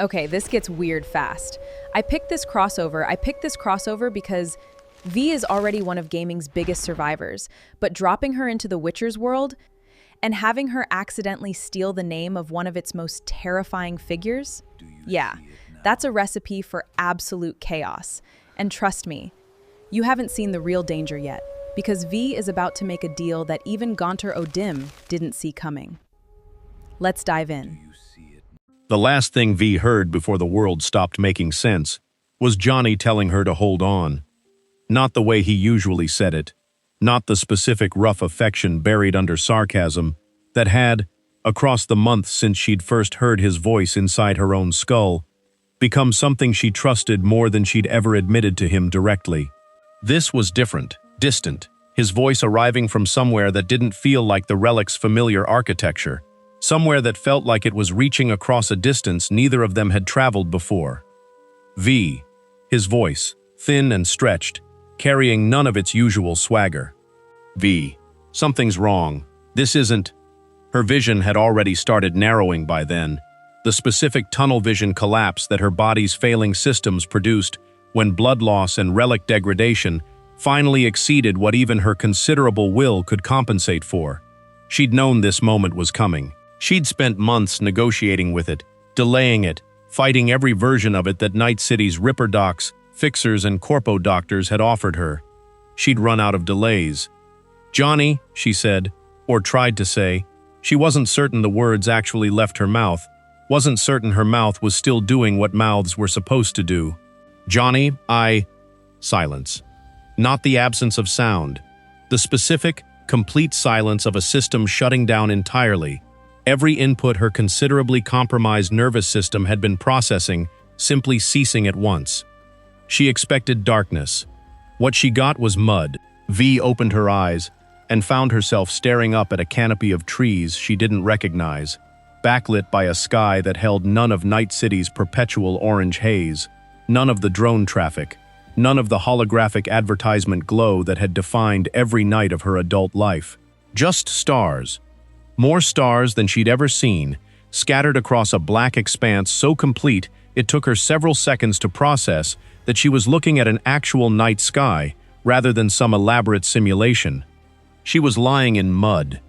Okay, this gets weird fast. I picked this crossover because V is already one of gaming's biggest survivors, but dropping her into the Witcher's world and having her accidentally steal the name of one of its most terrifying figures? Yeah, that's a recipe for absolute chaos. And trust me, you haven't seen the real danger yet, because V is about to make a deal that even Gaunter O'Dimm didn't see coming. Let's dive in. The last thing V heard before the world stopped making sense was Johnny telling her to hold on. Not the way he usually said it, not the specific rough affection buried under sarcasm that had, across the months since she'd first heard his voice inside her own skull, become something she trusted more than she'd ever admitted to him directly. This was different, distant, his voice arriving from somewhere that didn't feel like the relic's familiar architecture, somewhere that felt like it was reaching across a distance neither of them had traveled before. V, his voice, thin and stretched, carrying none of its usual swagger. V, something's wrong. This isn't. Her vision had already started narrowing by then, the specific tunnel vision collapse that her body's failing systems produced when blood loss and relic degradation finally exceeded what even her considerable will could compensate for. She'd known this moment was coming. She'd spent months negotiating with it, delaying it, fighting every version of it that Night City's Ripper docs, fixers, and corpo doctors had offered her. She'd run out of delays. "Johnny," she said, or tried to say. She wasn't certain the words actually left her mouth, wasn't certain her mouth was still doing what mouths were supposed to do. "Johnny, Silence. Not the absence of sound. The specific, complete silence of a system shutting down entirely. Every input her considerably compromised nervous system had been processing, simply ceasing at once. She expected darkness. What she got was mud. V opened her eyes and found herself staring up at a canopy of trees she didn't recognize, backlit by a sky that held none of Night City's perpetual orange haze, none of the drone traffic, none of the holographic advertisement glow that had defined every night of her adult life. Just stars. More stars than she'd ever seen, scattered across a black expanse so complete it took her several seconds to process that she was looking at an actual night sky rather than some elaborate simulation. She was lying in mud.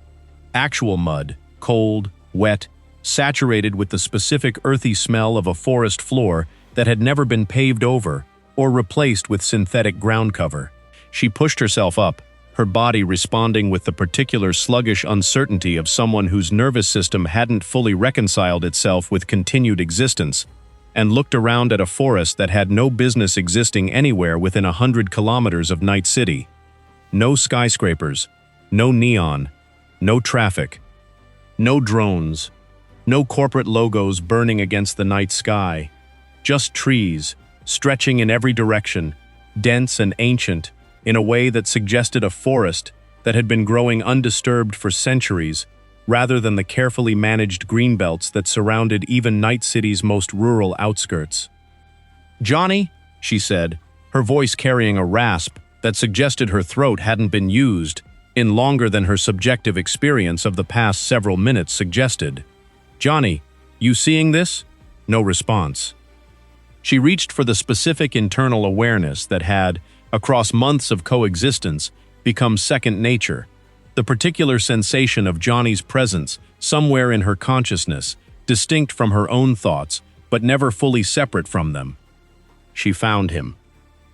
Actual mud, cold, wet, saturated with the specific earthy smell of a forest floor that had never been paved over or replaced with synthetic ground cover. She pushed herself up, her body responding with the particular sluggish uncertainty of someone whose nervous system hadn't fully reconciled itself with continued existence, and looked around at a forest that had no business existing anywhere within 100 kilometers of Night City. No skyscrapers, no neon, no traffic, no drones, no corporate logos burning against the night sky, just trees, stretching in every direction, dense and ancient, in a way that suggested a forest that had been growing undisturbed for centuries, rather than the carefully managed greenbelts that surrounded even Night City's most rural outskirts. "Johnny," she said, her voice carrying a rasp that suggested her throat hadn't been used in longer than her subjective experience of the past several minutes suggested. "Johnny, you seeing this?" No response. She reached for the specific internal awareness that had, across months of coexistence, become second nature, the particular sensation of Johnny's presence somewhere in her consciousness, distinct from her own thoughts, but never fully separate from them. She found him.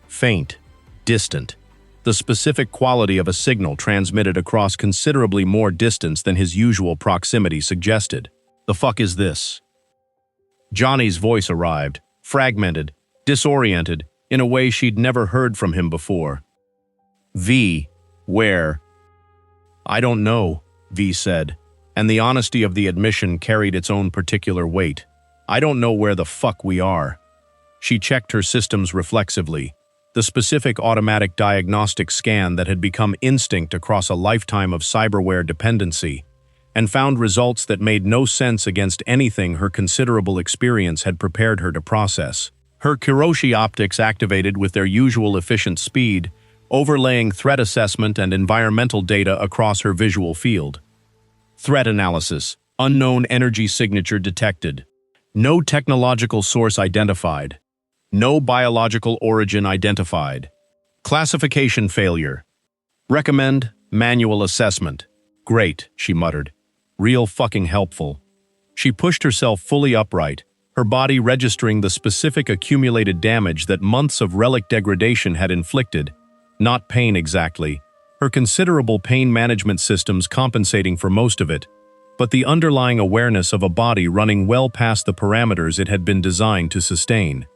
Faint, distant, the specific quality of a signal transmitted across considerably more distance than his usual proximity suggested. "The fuck is this?" Johnny's voice arrived, fragmented, disoriented, in a way she'd never heard from him before. "V, where?" "I don't know," V said, and the honesty of the admission carried its own particular weight. "I don't know where the fuck we are." She checked her systems reflexively, the specific automatic diagnostic scan that had become instinct across a lifetime of cyberware dependency, and found results that made no sense against anything her considerable experience had prepared her to process. Her Kiroshi optics activated with their usual efficient speed, overlaying threat assessment and environmental data across her visual field. Threat analysis. Unknown energy signature detected. No technological source identified. No biological origin identified. Classification failure. Recommend manual assessment. Great, she muttered. Real fucking helpful. She pushed herself fully upright, her body registering the specific accumulated damage that months of relic degradation had inflicted. Not pain exactly, her considerable pain management systems compensating for most of it, but the underlying awareness of a body running well past the parameters it had been designed to sustain.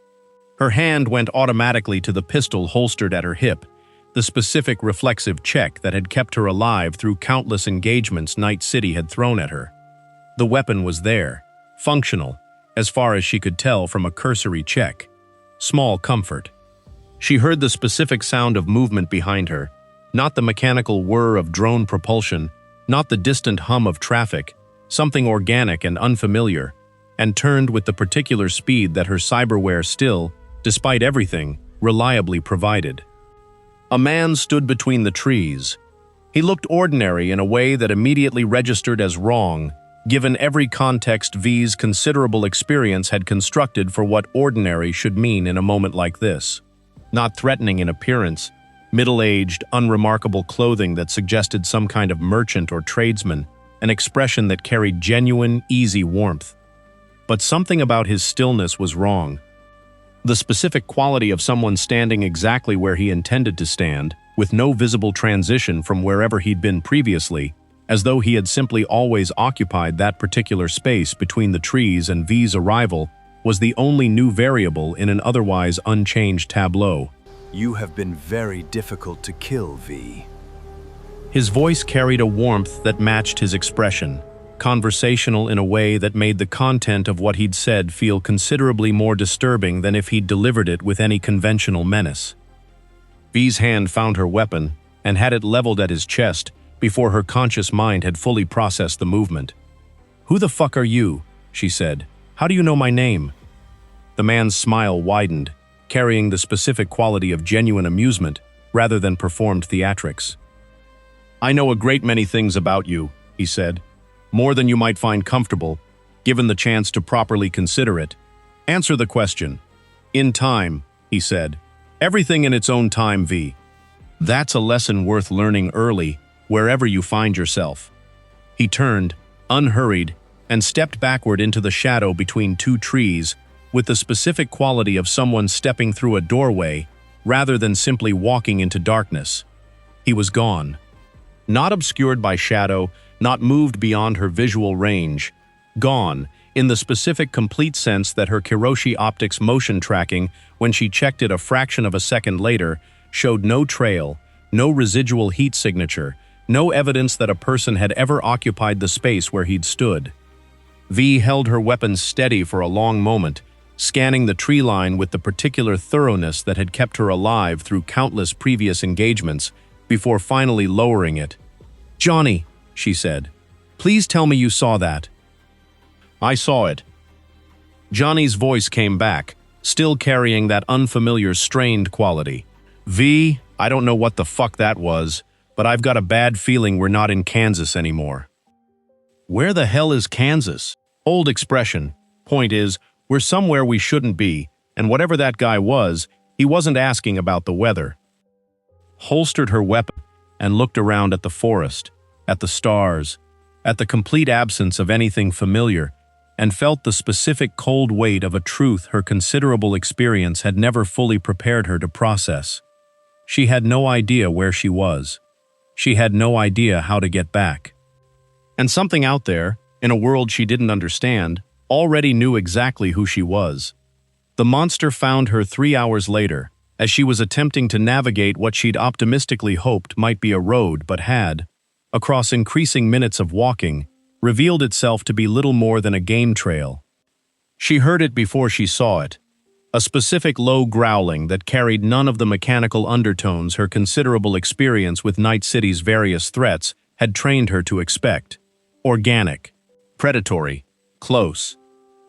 Her hand went automatically to the pistol holstered at her hip, the specific reflexive check that had kept her alive through countless engagements Night City had thrown at her. The weapon was there, functional, as far as she could tell from a cursory check. Small comfort. She heard the specific sound of movement behind her, not the mechanical whir of drone propulsion, not the distant hum of traffic, something organic and unfamiliar, and turned with the particular speed that her cyberware still, despite everything, reliably provided. A man stood between the trees. He looked ordinary in a way that immediately registered as wrong, given every context V's considerable experience had constructed for what ordinary should mean in a moment like this. Not threatening in appearance, middle-aged, unremarkable clothing that suggested some kind of merchant or tradesman, an expression that carried genuine, easy warmth. But something about his stillness was wrong. The specific quality of someone standing exactly where he intended to stand, with no visible transition from wherever he'd been previously, as though he had simply always occupied that particular space between the trees and V's arrival, was the only new variable in an otherwise unchanged tableau. You have been very difficult to kill, V. His voice carried a warmth that matched his expression, conversational in a way that made the content of what he'd said feel considerably more disturbing than if he'd delivered it with any conventional menace. V's hand found her weapon and had it leveled at his chest before her conscious mind had fully processed the movement. "Who the fuck are you?" she said. "How do you know my name?" The man's smile widened, carrying the specific quality of genuine amusement rather than performed theatrics. "I know a great many things about you," he said. "More than you might find comfortable, given the chance to properly consider it. Answer the question." "In time," he said. "Everything in its own time, V. That's a lesson worth learning early, wherever you find yourself." He turned, unhurried, and stepped backward into the shadow between two trees, with the specific quality of someone stepping through a doorway, rather than simply walking into darkness. He was gone. Not obscured by shadow, not moved beyond her visual range. Gone, in the specific complete sense that her Kiroshi optics motion tracking, when she checked it a fraction of a second later, showed no trail, no residual heat signature, no evidence that a person had ever occupied the space where he'd stood. V held her weapon steady for a long moment, scanning the tree line with the particular thoroughness that had kept her alive through countless previous engagements, before finally lowering it. "Johnny," she said, "please tell me you saw that." "I saw it." Johnny's voice came back, still carrying that unfamiliar strained quality. "V, I don't know what the fuck that was, but I've got a bad feeling we're not in Kansas anymore." "Where the hell is Kansas?" Old expression. Point is, we're somewhere we shouldn't be, and whatever that guy was, he wasn't asking about the weather. Holstered her weapon and looked around at the forest, at the stars, at the complete absence of anything familiar, and felt the specific cold weight of a truth her considerable experience had never fully prepared her to process. She had no idea where she was. She had no idea how to get back. And something out there, in a world she didn't understand, already knew exactly who she was. The monster found her 3 hours later, as she was attempting to navigate what she'd optimistically hoped might be a road but had, across increasing minutes of walking, revealed itself to be little more than a game trail. She heard it before she saw it, a specific low growling that carried none of the mechanical undertones her considerable experience with Night City's various threats had trained her to expect. Organic, predatory, close.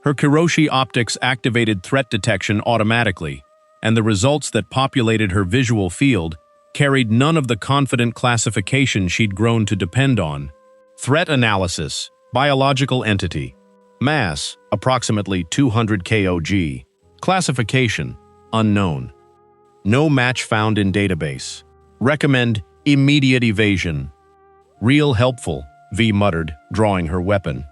Her Kiroshi optics activated threat detection automatically, and the results that populated her visual field carried none of the confident classification she'd grown to depend on. Threat analysis, biological entity. Mass, approximately 200 kg. Classification, unknown. No match found in database. Recommend immediate evasion. Real helpful, V muttered, drawing her weapon.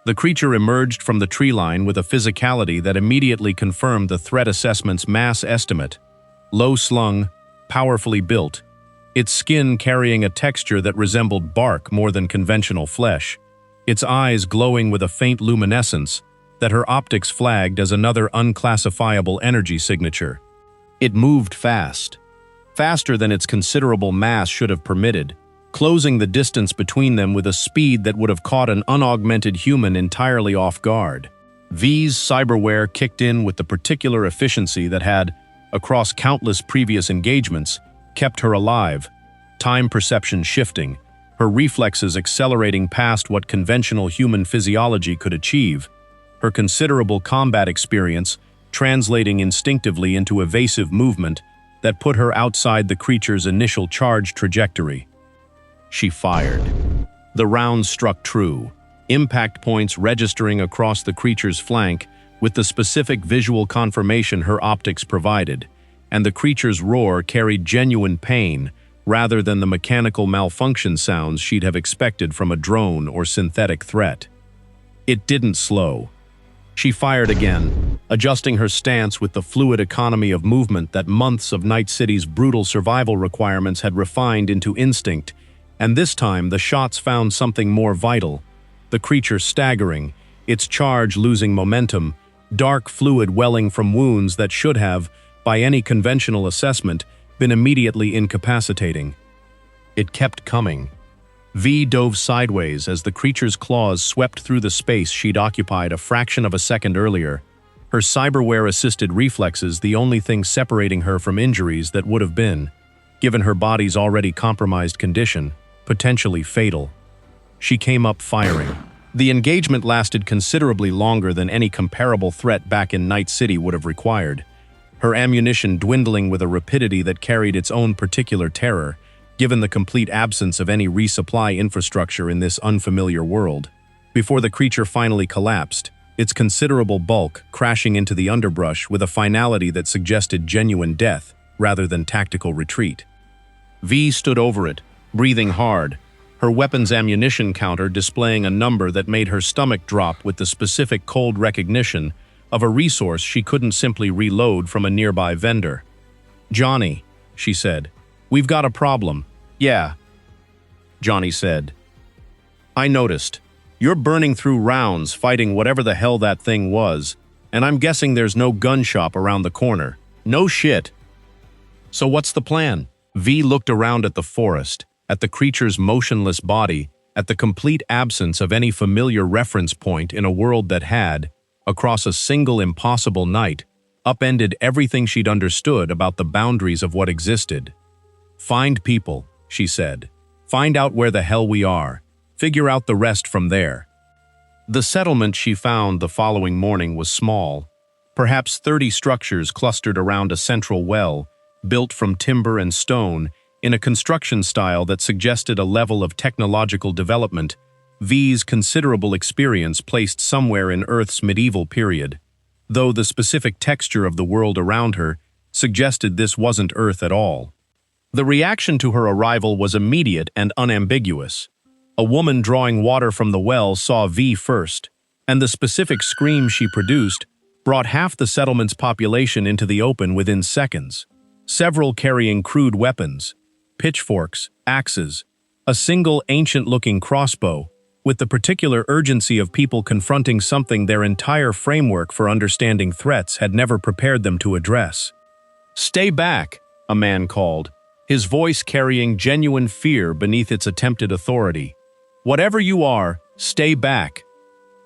The creature emerged from the tree line with a physicality that immediately confirmed the threat assessment's mass estimate. Low-slung, powerfully built, its skin carrying a texture that resembled bark more than conventional flesh, its eyes glowing with a faint luminescence that her optics flagged as another unclassifiable energy signature. It moved fast, faster than its considerable mass should have permitted, closing the distance between them with a speed that would have caught an unaugmented human entirely off guard. V's cyberware kicked in with the particular efficiency that had, across countless previous engagements, kept her alive, time perception shifting, her reflexes accelerating past what conventional human physiology could achieve, her considerable combat experience translating instinctively into evasive movement that put her outside the creature's initial charge trajectory. She fired. The round struck true, impact points registering across the creature's flank with the specific visual confirmation her optics provided, and the creature's roar carried genuine pain rather than the mechanical malfunction sounds she'd have expected from a drone or synthetic threat. It didn't slow. She fired again, adjusting her stance with the fluid economy of movement that months of Night City's brutal survival requirements had refined into instinct, and this time the shots found something more vital. The creature staggering, its charge losing momentum, dark fluid welling from wounds that should have, by any conventional assessment, been immediately incapacitating. It kept coming. V dove sideways as the creature's claws swept through the space she'd occupied a fraction of a second earlier, her cyberware-assisted reflexes the only thing separating her from injuries that would have been, given her body's already compromised condition, potentially fatal. She came up firing. The engagement lasted considerably longer than any comparable threat back in Night City would have required, her ammunition dwindling with a rapidity that carried its own particular terror, given the complete absence of any resupply infrastructure in this unfamiliar world. Before the creature finally collapsed, its considerable bulk crashing into the underbrush with a finality that suggested genuine death rather than tactical retreat. V stood over it, breathing hard, her weapon's ammunition counter displaying a number that made her stomach drop with the specific cold recognition of a resource she couldn't simply reload from a nearby vendor. "Johnny," she said, "we've got a problem." "Yeah," Johnny said. "I noticed. You're burning through rounds fighting whatever the hell that thing was, and I'm guessing there's no gun shop around the corner." "No shit." "So what's the plan?" V looked around at the forest, at the creature's motionless body, at the complete absence of any familiar reference point in a world that had, across a single impossible night, upended everything she'd understood about the boundaries of what existed. "Find people," she said. "Find out where the hell we are. Figure out the rest from there." The settlement she found the following morning was small, perhaps 30 structures clustered around a central well, built from timber and stone, in a construction style that suggested a level of technological development V's considerable experience placed somewhere in Earth's medieval period, though the specific texture of the world around her suggested this wasn't Earth at all. The reaction to her arrival was immediate and unambiguous. A woman drawing water from the well saw V first, and the specific scream she produced brought half the settlement's population into the open within seconds, several carrying crude weapons, pitchforks, axes, a single ancient-looking crossbow, with the particular urgency of people confronting something their entire framework for understanding threats had never prepared them to address. "Stay back," a man called, his voice carrying genuine fear beneath its attempted authority. "Whatever you are, stay back."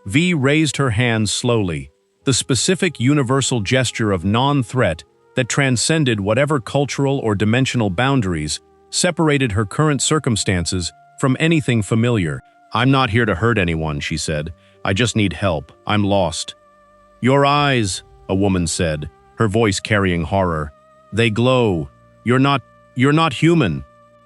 V raised her hands slowly, the specific universal gesture of non-threat that transcended whatever cultural or dimensional boundaries separated her current circumstances from anything familiar. "I'm not here to hurt anyone," she said. "I just need help. I'm lost." "Your eyes," a woman said, her voice carrying horror. "They glow. You're not human."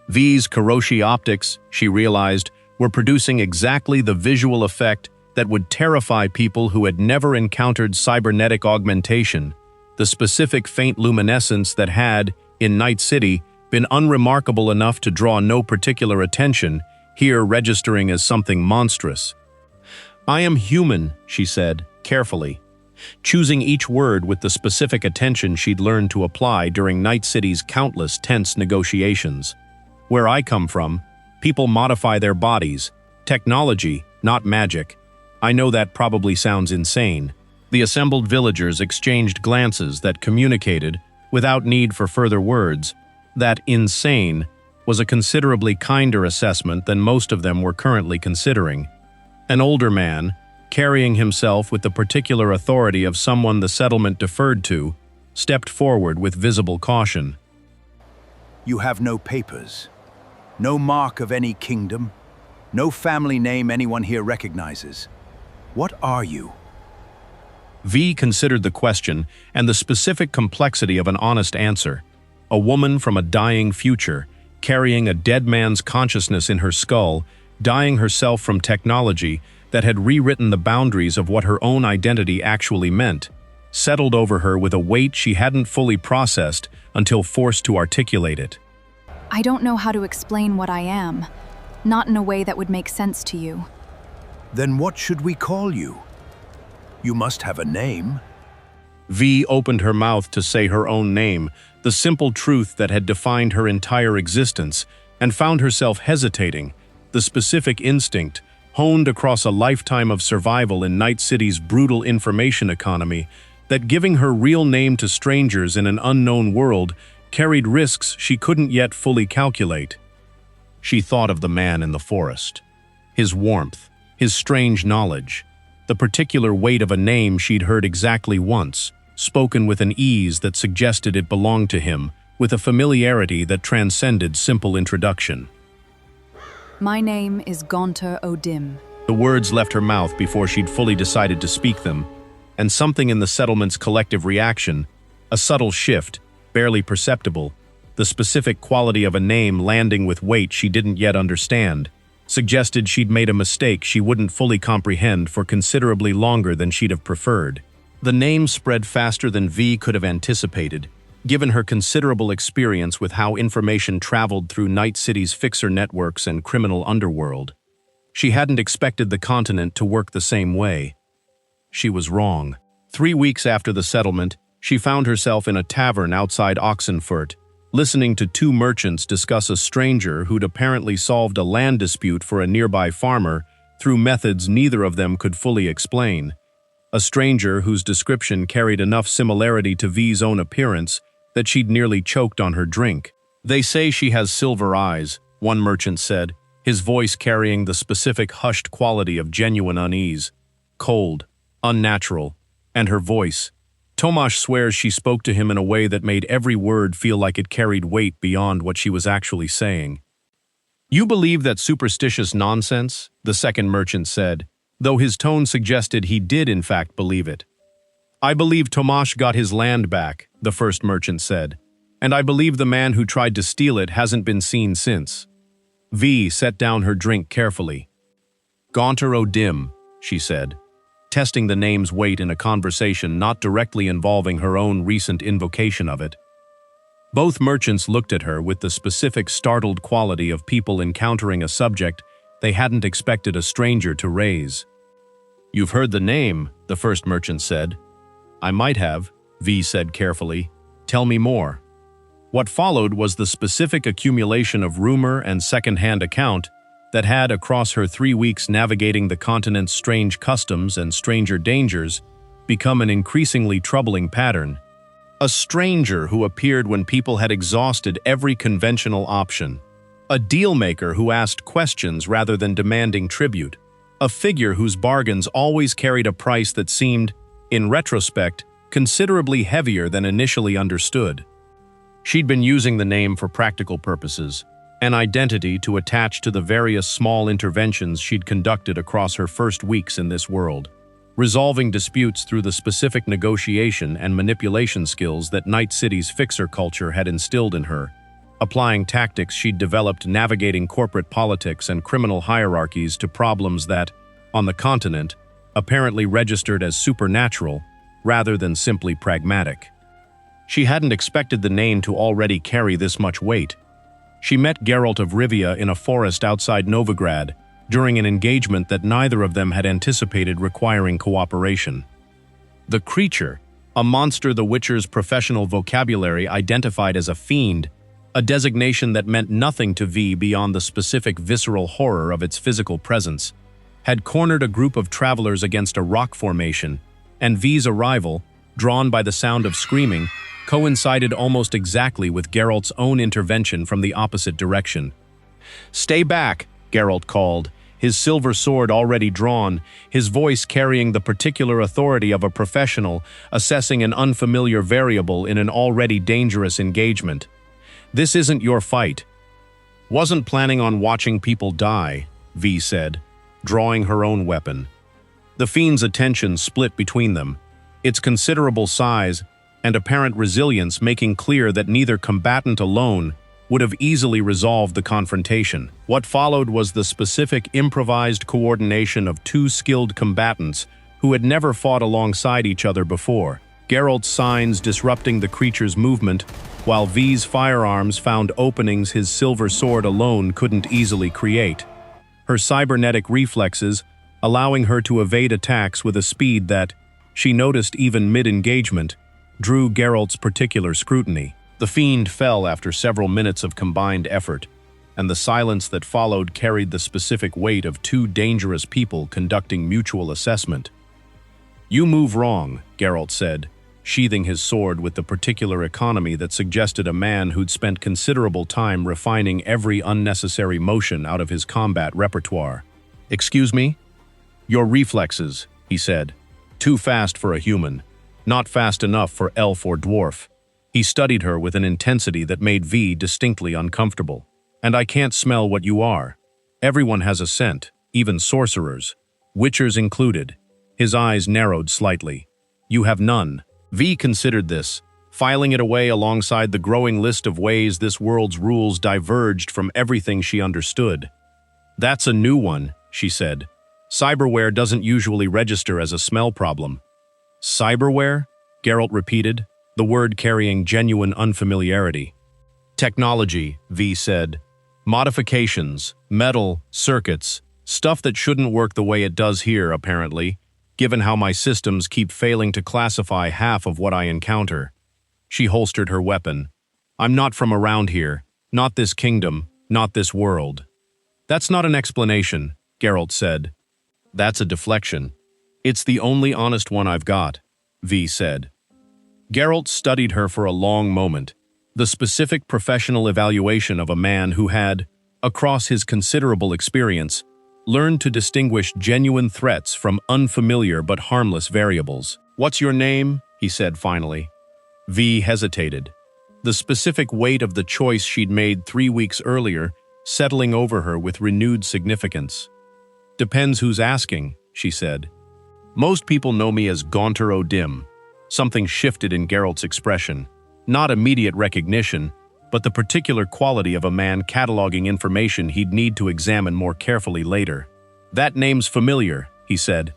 V's Kiroshi optics, she realized, were producing exactly the visual effect that would terrify people who had never encountered cybernetic augmentation, the specific faint luminescence that had, in Night City, been unremarkable enough to draw no particular attention, here registering as something monstrous. "I am human," she said, carefully, choosing each word with the specific attention she'd learned to apply during Night City's countless tense negotiations. "Where I come from, people modify their bodies. Technology, not magic. I know that probably sounds insane." The assembled villagers exchanged glances that communicated, without need for further words, that insane was a considerably kinder assessment than most of them were currently considering. An older man, carrying himself with the particular authority of someone the settlement deferred to, stepped forward with visible caution. You have no papers, no mark of any kingdom, no family name anyone here recognizes. What are you? V considered the question and the specific complexity of an honest answer. A woman from a dying future, carrying a dead man's consciousness in her skull, dying herself from technology that had rewritten the boundaries of what her own identity actually meant, settled over her with a weight she hadn't fully processed until forced to articulate it. I don't know how to explain what I am, not in a way that would make sense to you. Then what should we call you? You must have a name. V opened her mouth to say her own name, the simple truth that had defined her entire existence, and found herself hesitating, the specific instinct, honed across a lifetime of survival in Night City's brutal information economy, that giving her real name to strangers in an unknown world carried risks she couldn't yet fully calculate. She thought of the man in the forest. His warmth, his strange knowledge, the particular weight of a name she'd heard exactly once, spoken with an ease that suggested it belonged to him, with a familiarity that transcended simple introduction. My name is Gaunter O'Dimm. The words left her mouth before she'd fully decided to speak them, and something in the settlement's collective reaction, a subtle shift, barely perceptible, the specific quality of a name landing with weight she didn't yet understand, suggested she'd made a mistake she wouldn't fully comprehend for considerably longer than she'd have preferred. The name spread faster than V could have anticipated, given her considerable experience with how information traveled through Night City's fixer networks and criminal underworld. She hadn't expected the continent to work the same way. She was wrong. 3 weeks after the settlement, she found herself in a tavern outside Oxenfurt, listening to two merchants discuss a stranger who'd apparently solved a land dispute for a nearby farmer through methods neither of them could fully explain. A stranger whose description carried enough similarity to V's own appearance that she'd nearly choked on her drink. "They say she has silver eyes," one merchant said, his voice carrying the specific hushed quality of genuine unease. Cold, unnatural, and her voice. Tomasz swears she spoke to him in a way that made every word feel like it carried weight beyond what she was actually saying. "You believe that superstitious nonsense?" the second merchant said, though his tone suggested he did in fact believe it. "I believe Tomasz got his land back," the first merchant said, "and I believe the man who tried to steal it hasn't been seen since." V set down her drink carefully. "Gaunter O'Dimm," she said, testing the name's weight in a conversation not directly involving her own recent invocation of it. Both merchants looked at her with the specific startled quality of people encountering a subject they hadn't expected a stranger to raise. "You've heard the name," the first merchant said. "I might have," V said carefully. "Tell me more." What followed was the specific accumulation of rumor and second-hand account that had, across her 3 weeks navigating the continent's strange customs and stranger dangers, become an increasingly troubling pattern. A stranger who appeared when people had exhausted every conventional option. A deal-maker who asked questions rather than demanding tribute. A figure whose bargains always carried a price that seemed, in retrospect, considerably heavier than initially understood. She'd been using the name for practical purposes, an identity to attach to the various small interventions she'd conducted across her first weeks in this world, resolving disputes through the specific negotiation and manipulation skills that Night City's fixer culture had instilled in her, applying tactics she'd developed navigating corporate politics and criminal hierarchies to problems that, on the continent, apparently registered as supernatural rather than simply pragmatic. She hadn't expected the name to already carry this much weight. She met Geralt of Rivia in a forest outside Novigrad during an engagement that neither of them had anticipated requiring cooperation. The creature, a monster the Witcher's professional vocabulary identified as a fiend, a designation that meant nothing to V beyond the specific visceral horror of its physical presence, had cornered a group of travelers against a rock formation, and V's arrival, drawn by the sound of screaming, coincided almost exactly with Geralt's own intervention from the opposite direction. "Stay back," Geralt called, his silver sword already drawn, his voice carrying the particular authority of a professional assessing an unfamiliar variable in an already dangerous engagement. "This isn't your fight." "Wasn't planning on watching people die," V said, drawing her own weapon. The fiend's attention split between them, its considerable size and apparent resilience making clear that neither combatant alone would have easily resolved the confrontation. What followed was the specific improvised coordination of two skilled combatants who had never fought alongside each other before, Geralt's signs disrupting the creature's movement, while V's firearms found openings his silver sword alone couldn't easily create. Her cybernetic reflexes, allowing her to evade attacks with a speed that, she noticed even mid-engagement, drew Geralt's particular scrutiny. The fiend fell after several minutes of combined effort, and the silence that followed carried the specific weight of two dangerous people conducting mutual assessment. "You move wrong," Geralt said, sheathing his sword with the particular economy that suggested a man who'd spent considerable time refining every unnecessary motion out of his combat repertoire. "Excuse me?" "Your reflexes," he said. "Too fast for a human. Not fast enough for elf or dwarf." He studied her with an intensity that made V distinctly uncomfortable. "And I can't smell what you are. Everyone has a scent, even sorcerers, witchers included." His eyes narrowed slightly. "You have none." V considered this, filing it away alongside the growing list of ways this world's rules diverged from everything she understood. "That's a new one," she said. "Cyberware doesn't usually register as a smell problem." "Cyberware?" Geralt repeated, the word carrying genuine unfamiliarity. "Technology," V said. "Modifications, metal, circuits, stuff that shouldn't work the way it does here, apparently, given how my systems keep failing to classify half of what I encounter." She holstered her weapon. "I'm not from around here, not this kingdom, not this world." "That's not an explanation," Geralt said. "That's a deflection. It's the only honest one I've got," V said. Geralt studied her for a long moment, the specific professional evaluation of a man who had, across his considerable experience, learned to distinguish genuine threats from unfamiliar but harmless variables. "What's your name?" he said finally. V hesitated, the specific weight of the choice she'd made 3 weeks earlier settling over her with renewed significance. "Depends who's asking," she said. "Most people know me as Gaunter O'Dimm." Something shifted in Geralt's expression. Not immediate recognition, but the particular quality of a man cataloging information he'd need to examine more carefully later. "That name's familiar," he said.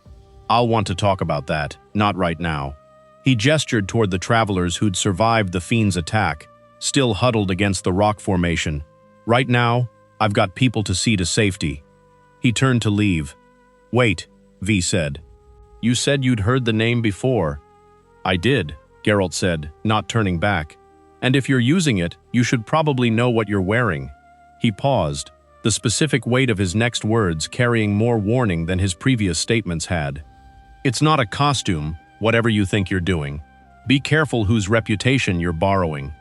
"I'll want to talk about that, not right now." He gestured toward the travelers who'd survived the fiend's attack, still huddled against the rock formation. "Right now, I've got people to see to safety." He turned to leave. "Wait," V said. "You said you'd heard the name before." "I did," Geralt said, not turning back. "And if you're using it, you should probably know what you're wearing." He paused, the specific weight of his next words carrying more warning than his previous statements had. "It's not a costume, whatever you think you're doing. Be careful whose reputation you're borrowing."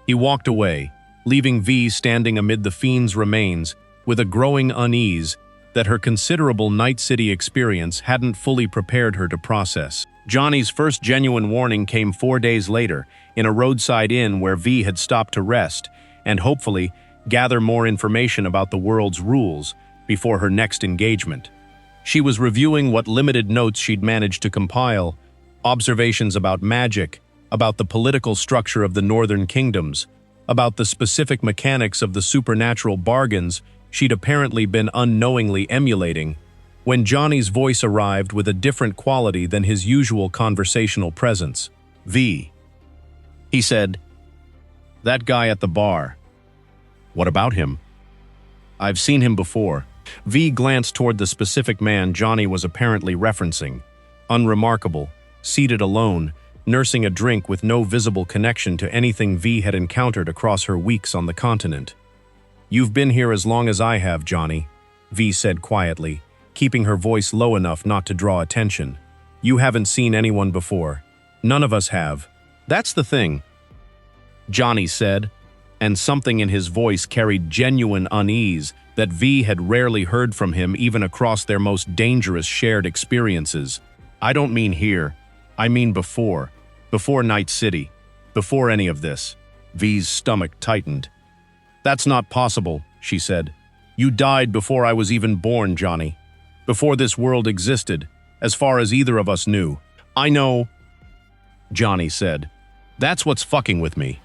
He walked away, leaving V standing amid the fiend's remains with a growing unease that her considerable Night City experience hadn't fully prepared her to process. Johnny's first genuine warning came 4 days later, in a roadside inn where V had stopped to rest and hopefully gather more information about the world's rules before her next engagement. She was reviewing what limited notes she'd managed to compile, observations about magic, about the political structure of the northern kingdoms, about the specific mechanics of the supernatural bargains she'd apparently been unknowingly emulating, when Johnny's voice arrived with a different quality than his usual conversational presence. "V," he said. "That guy at the bar. What about him?" "I've seen him before." V glanced toward the specific man Johnny was apparently referencing. Unremarkable, seated alone, nursing a drink with no visible connection to anything V had encountered across her weeks on the continent. "You've been here as long as I have, Johnny," V said quietly, keeping her voice low enough not to draw attention. "You haven't seen anyone before. None of us have. That's the thing," Johnny said, and something in his voice carried genuine unease that V had rarely heard from him even across their most dangerous shared experiences. "I don't mean here. I mean before Night City, before any of this." V's stomach tightened. "That's not possible," she said. "You died before I was even born, Johnny. Before this world existed, as far as either of us knew." "I know," Johnny said. "That's what's fucking with me."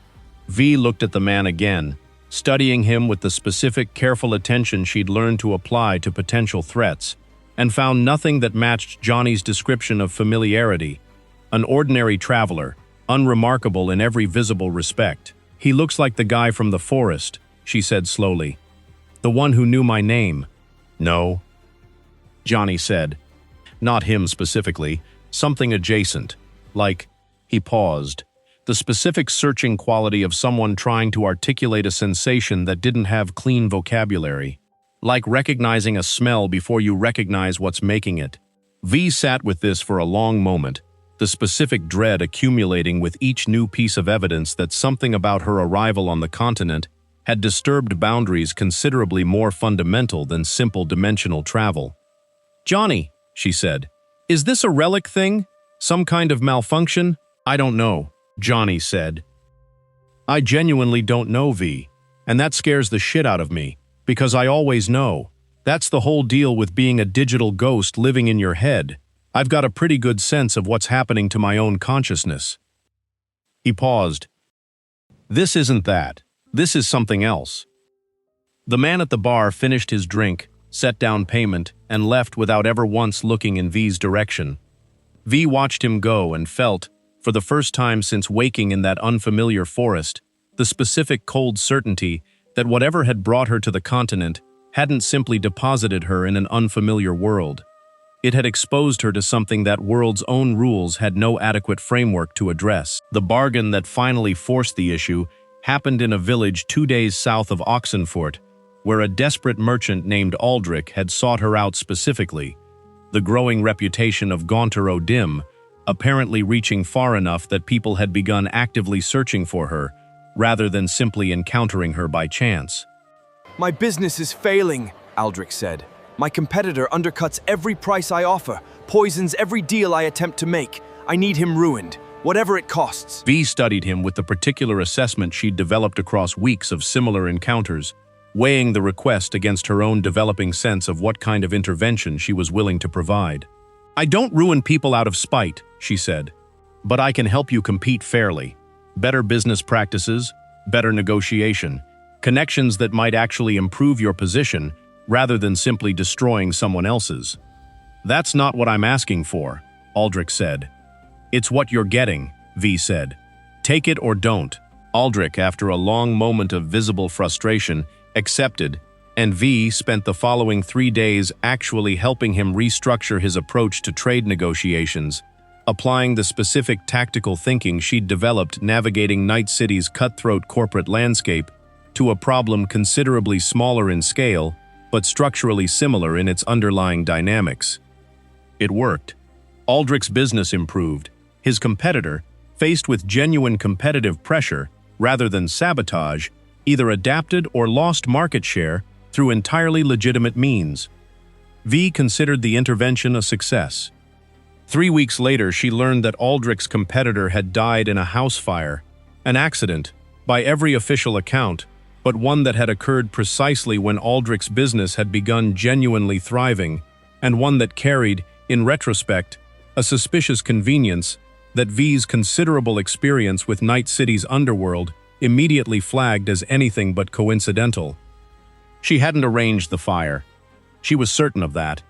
V looked at the man again, studying him with the specific, careful attention she'd learned to apply to potential threats, and found nothing that matched Johnny's description of familiarity. An ordinary traveler, unremarkable in every visible respect. "He looks like the guy from the forest," she said slowly. "The one who knew my name." "No," Johnny said. "Not him specifically, something adjacent. Like," he paused, "the specific searching quality of someone trying to articulate a sensation that didn't have clean vocabulary. Like recognizing a smell before you recognize what's making it." V sat with this for a long moment, the specific dread accumulating with each new piece of evidence that something about her arrival on the continent had disturbed boundaries considerably more fundamental than simple dimensional travel. "Johnny," she said, "is this a relic thing? Some kind of malfunction?" "I don't know," Johnny said. "I genuinely don't know, V, and that scares the shit out of me, because I always know. That's the whole deal with being a digital ghost living in your head. I've got a pretty good sense of what's happening to my own consciousness." He paused. "This isn't that. This is something else." The man at the bar finished his drink, set down payment, and left without ever once looking in V's direction. V watched him go and felt, for the first time since waking in that unfamiliar forest, the specific cold certainty that whatever had brought her to the continent hadn't simply deposited her in an unfamiliar world. It had exposed her to something that world's own rules had no adequate framework to address. The bargain that finally forced the issue happened in a village 2 days south of Oxenfurt, where a desperate merchant named Aldrich had sought her out specifically, the growing reputation of Gaunter O'Dimm apparently reaching far enough that people had begun actively searching for her, rather than simply encountering her by chance. "My business is failing," Aldrich said. "My competitor undercuts every price I offer, poisons every deal I attempt to make. I need him ruined, whatever it costs." V studied him with the particular assessment she'd developed across weeks of similar encounters, weighing the request against her own developing sense of what kind of intervention she was willing to provide. "I don't ruin people out of spite," she said, "but I can help you compete fairly. Better business practices, better negotiation, connections that might actually improve your position rather than simply destroying someone else's." "That's not what I'm asking for," Aldrich said. "It's what you're getting," V said. "Take it or don't." Aldrich, after a long moment of visible frustration, accepted, and V spent the following 3 days actually helping him restructure his approach to trade negotiations, applying the specific tactical thinking she'd developed navigating Night City's cutthroat corporate landscape to a problem considerably smaller in scale, but structurally similar in its underlying dynamics. It worked. Aldrich's business improved. His competitor, faced with genuine competitive pressure rather than sabotage, either adapted or lost market share through entirely legitimate means. V considered the intervention a success. 3 weeks later, she learned that Aldrich's competitor had died in a house fire, an accident, by every official account, but one that had occurred precisely when Aldrich's business had begun genuinely thriving, and one that carried, in retrospect, a suspicious convenience that V's considerable experience with Night City's underworld immediately flagged as anything but coincidental. She hadn't arranged the fire. She was certain of that.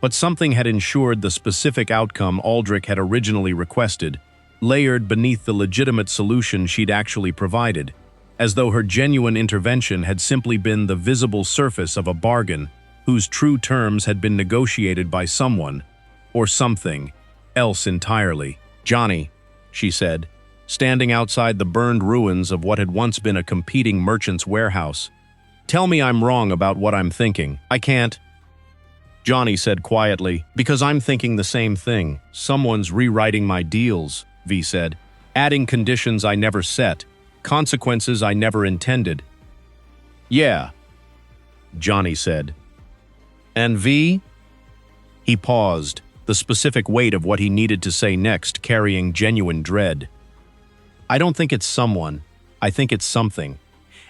But something had ensured the specific outcome Aldrich had originally requested, layered beneath the legitimate solution she'd actually provided, as though her genuine intervention had simply been the visible surface of a bargain whose true terms had been negotiated by someone, or something, else entirely. "Johnny," she said, standing outside the burned ruins of what had once been a competing merchant's warehouse. "Tell me I'm wrong about what I'm thinking." "I can't," Johnny said quietly, "because I'm thinking the same thing. Someone's rewriting my deals," V said, "adding conditions I never set, consequences I never intended." "Yeah," Johnny said. "And V?" He paused, the specific weight of what he needed to say next carrying genuine dread. "I don't think it's someone. I think it's something.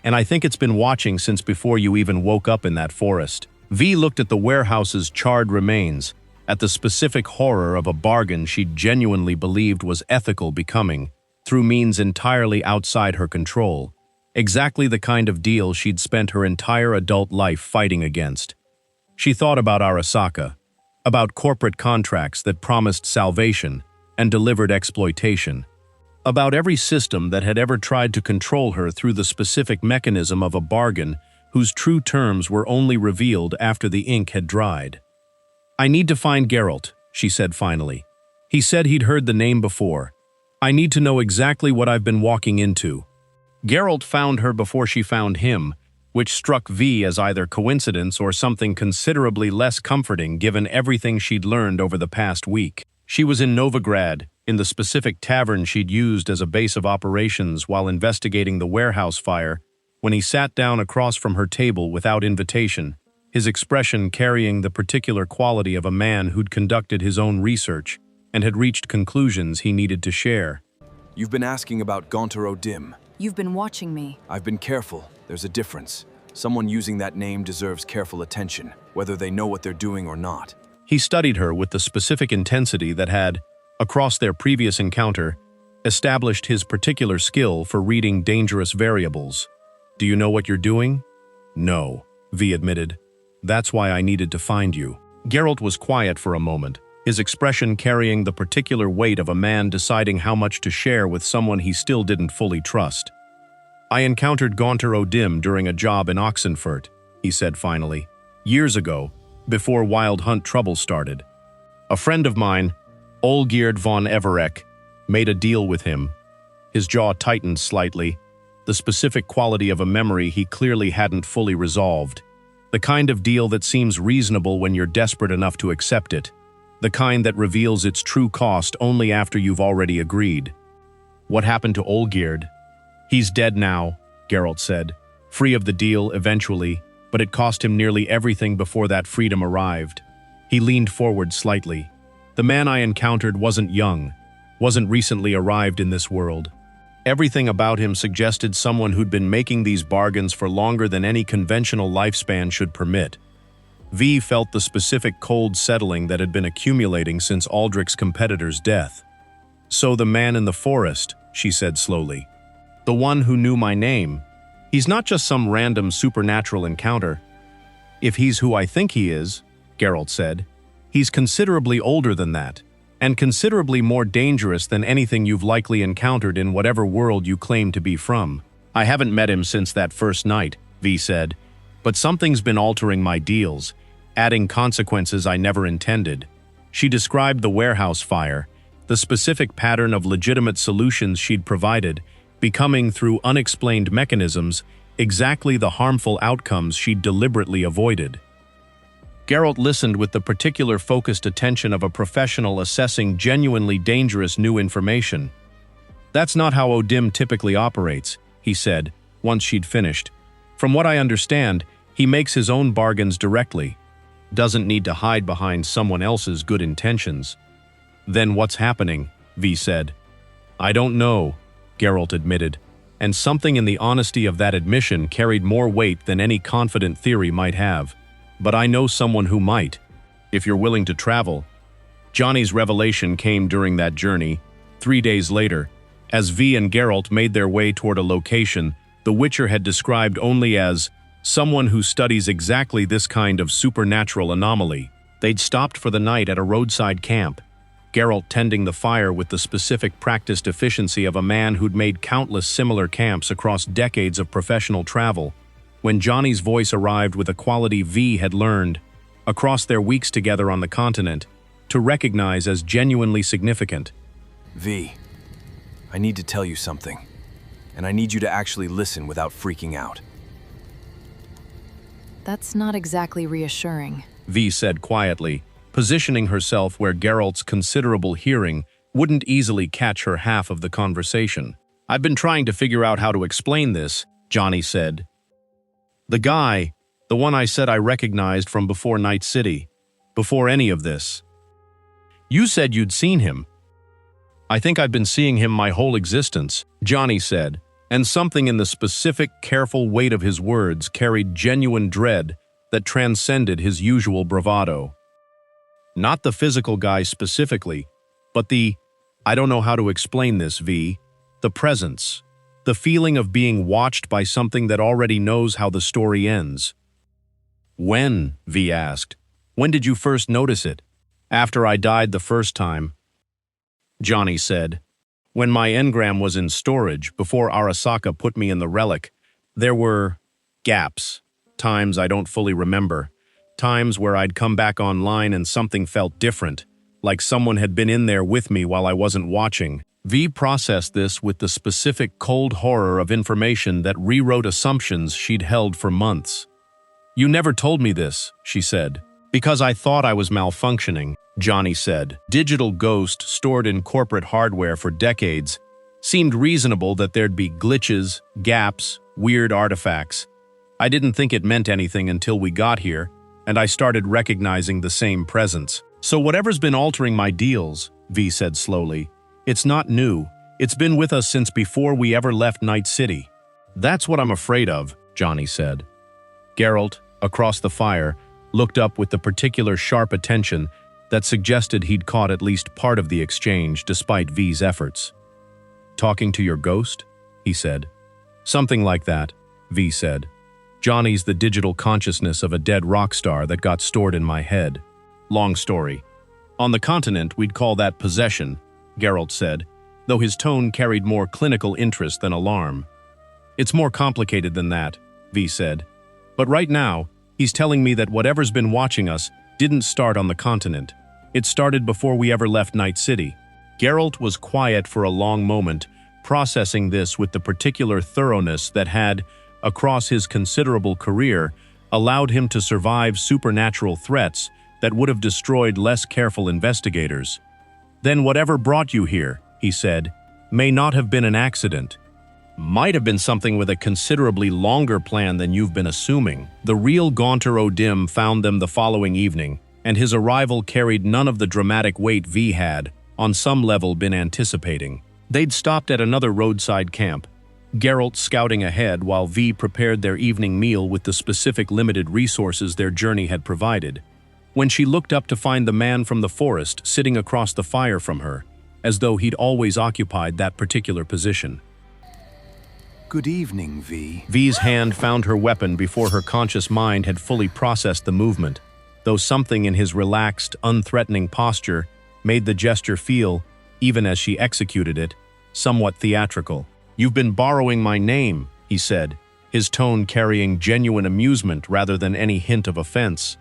And I think it's been watching since before you even woke up in that forest." V looked at the warehouse's charred remains, at the specific horror of a bargain she genuinely believed was ethical becoming, through means entirely outside her control. Exactly the kind of deal she'd spent her entire adult life fighting against. She thought about Arasaka, about corporate contracts that promised salvation and delivered exploitation, about every system that had ever tried to control her through the specific mechanism of a bargain whose true terms were only revealed after the ink had dried. "I need to find Geralt," she said finally. "He said he'd heard the name before. I need to know exactly what I've been walking into." Geralt found her before she found him, which struck V as either coincidence or something considerably less comforting given everything she'd learned over the past week. She was in Novigrad, in the specific tavern she'd used as a base of operations while investigating the warehouse fire, when he sat down across from her table without invitation, his expression carrying the particular quality of a man who'd conducted his own research and had reached conclusions he needed to share. You've been asking about Gaunter O'Dimm. You've been watching me. I've been careful. There's a difference. Someone using that name deserves careful attention, whether they know what they're doing or not. He studied her with the specific intensity that had, across their previous encounter, established his particular skill for reading dangerous variables. "Do you know what you're doing?" "No," V admitted. "That's why I needed to find you." Geralt was quiet for a moment, his expression carrying the particular weight of a man deciding how much to share with someone he still didn't fully trust. "I encountered Gaunter O'Dimm during a job in Oxenfurt," he said finally. "Years ago, before Wild Hunt trouble started. A friend of mine, Olgierd von Everek, made a deal with him." His jaw tightened slightly, the specific quality of a memory he clearly hadn't fully resolved. The kind of deal that seems reasonable when you're desperate enough to accept it. The kind that reveals its true cost only after you've already agreed. "What happened to Olgierd?" "He's dead now," Geralt said. "Free of the deal eventually, but it cost him nearly everything before that freedom arrived." He leaned forward slightly. "The man I encountered wasn't young, wasn't recently arrived in this world. Everything about him suggested someone who'd been making these bargains for longer than any conventional lifespan should permit." V felt the specific cold settling that had been accumulating since Aldrich's competitor's death. "So the man in the forest," she said slowly. "The one who knew my name. He's not just some random supernatural encounter. If he's who I think he is," Geralt said, "he's considerably older than that, and considerably more dangerous than anything you've likely encountered in whatever world you claim to be from." "I haven't met him since that first night," V said, "but something's been altering my deals, adding consequences I never intended." She described the warehouse fire, the specific pattern of legitimate solutions she'd provided, becoming through unexplained mechanisms exactly the harmful outcomes she'd deliberately avoided. Geralt listened with the particular focused attention of a professional assessing genuinely dangerous new information. "That's not how O'Dimm typically operates," he said, once she'd finished. "From what I understand, he makes his own bargains directly. Doesn't need to hide behind someone else's good intentions." "Then what's happening?" V said. "I don't know," Geralt admitted, and something in the honesty of that admission carried more weight than any confident theory might have. "But I know someone who might, if you're willing to travel." Johnny's revelation came during that journey, 3 days later, as V and Geralt made their way toward a location the Witcher had described only as someone who studies exactly this kind of supernatural anomaly. They'd stopped for the night at a roadside camp, Geralt tending the fire with the specific practiced efficiency of a man who'd made countless similar camps across decades of professional travel, when Johnny's voice arrived with a quality V had learned, across their weeks together on the continent, to recognize as genuinely significant. V, I need to tell you something, and I need you to actually listen without freaking out. That's not exactly reassuring. V said quietly, positioning herself where Geralt's considerable hearing wouldn't easily catch her half of the conversation. I've been trying to figure out how to explain this, Johnny said. The guy, the one I said I recognized from before Night City, before any of this. You said you'd seen him. I think I've been seeing him my whole existence, Johnny said, and something in the specific, careful weight of his words carried genuine dread that transcended his usual bravado. Not the physical guy specifically, but I don't know how to explain this, V, the presence, the feeling of being watched by something that already knows how the story ends. When? V asked. When did you first notice it? After I died the first time. Johnny said. When my engram was in storage, before Arasaka put me in the relic, there were gaps, times I don't fully remember. Times where I'd come back online and something felt different, like someone had been in there with me while I wasn't watching. V processed this with the specific cold horror of information that rewrote assumptions she'd held for months. You never told me this, she said. Because I thought I was malfunctioning, Johnny said. Digital ghost stored in corporate hardware for decades. Seemed reasonable that there'd be glitches, gaps, weird artifacts. I didn't think it meant anything until we got here, and I started recognizing the same presence. So whatever's been altering my deals, V said slowly, it's not new. It's been with us since before we ever left Night City. That's what I'm afraid of, Johnny said. Geralt, across the fire, looked up with the particular sharp attention that suggested he'd caught at least part of the exchange despite V's efforts. Talking to your ghost? He said. Something like that, V said. Johnny's the digital consciousness of a dead rock star that got stored in my head. Long story. On the continent, we'd call that possession, Geralt said, though his tone carried more clinical interest than alarm. It's more complicated than that, V said. But right now, he's telling me that whatever's been watching us didn't start on the continent. It started before we ever left Night City. Geralt was quiet for a long moment, processing this with the particular thoroughness that had, across his considerable career, allowed him to survive supernatural threats that would have destroyed less careful investigators. Then whatever brought you here, he said, may not have been an accident. Might have been something with a considerably longer plan than you've been assuming. The real Gaunter O'Dimm found them the following evening, and his arrival carried none of the dramatic weight V had, on some level, been anticipating. They'd stopped at another roadside camp, Geralt scouting ahead while V prepared their evening meal with the specific limited resources their journey had provided. When she looked up to find the man from the forest sitting across the fire from her, as though he'd always occupied that particular position. Good evening, V. V's hand found her weapon before her conscious mind had fully processed the movement, though something in his relaxed, unthreatening posture made the gesture feel, even as she executed it, somewhat theatrical. You've been borrowing my name, he said, his tone carrying genuine amusement rather than any hint of offense.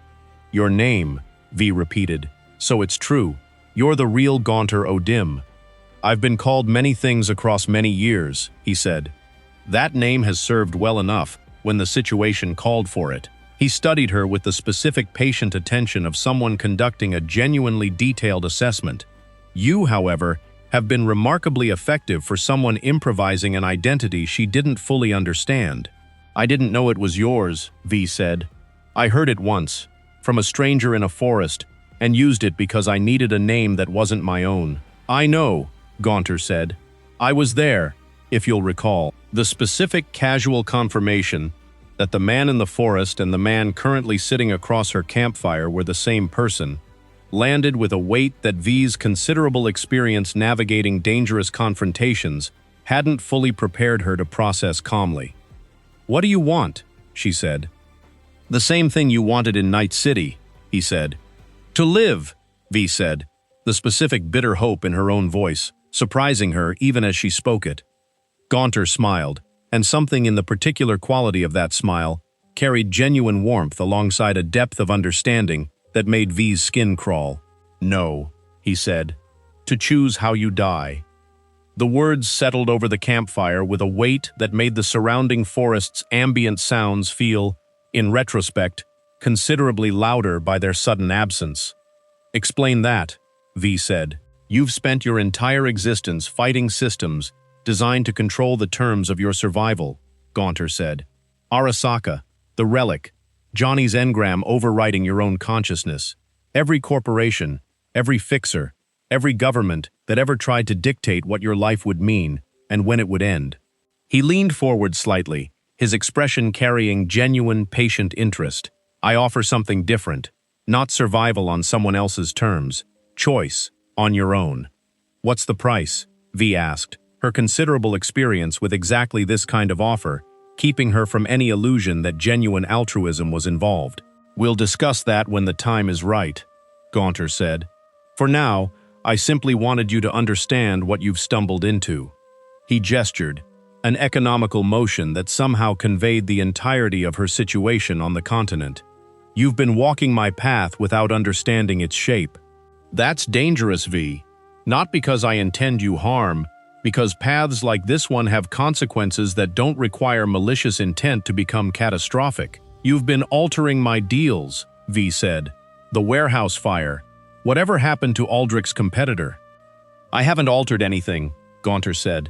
Your name, V repeated. So it's true. You're the real Gaunter O'Dimm. I've been called many things across many years, he said. That name has served well enough when the situation called for it. He studied her with the specific patient attention of someone conducting a genuinely detailed assessment. You, however, have been remarkably effective for someone improvising an identity she didn't fully understand. I didn't know it was yours, V said. I heard it once, from a stranger in a forest, and used it because I needed a name that wasn't my own. I know, Gaunter said. I was there, if you'll recall. The specific casual confirmation that the man in the forest and the man currently sitting across her campfire were the same person landed with a weight that V's considerable experience navigating dangerous confrontations hadn't fully prepared her to process calmly. What do you want? She said. The same thing you wanted in Night City, he said. To live, V said, the specific bitter hope in her own voice, surprising her even as she spoke it. Gaunter smiled, and something in the particular quality of that smile carried genuine warmth alongside a depth of understanding that made V's skin crawl. No, he said, to choose how you die. The words settled over the campfire with a weight that made the surrounding forest's ambient sounds feel, in retrospect, considerably louder by their sudden absence. Explain that, V said. You've spent your entire existence fighting systems designed to control the terms of your survival, Gaunter said. Arasaka, the relic, Johnny's engram overriding your own consciousness. Every corporation, every fixer, every government that ever tried to dictate what your life would mean and when it would end. He leaned forward slightly, his expression carrying genuine, patient interest. I offer something different, not survival on someone else's terms, choice on your own. What's the price? V asked, her considerable experience with exactly this kind of offer, keeping her from any illusion that genuine altruism was involved. We'll discuss that when the time is right, Gaunter said. For now, I simply wanted you to understand what you've stumbled into. He gestured, an economical motion that somehow conveyed the entirety of her situation on the continent. You've been walking my path without understanding its shape. That's dangerous, V. Not because I intend you harm, because paths like this one have consequences that don't require malicious intent to become catastrophic. You've been altering my deals, V said. The warehouse fire. Whatever happened to Aldrich's competitor? I haven't altered anything, Gaunter said.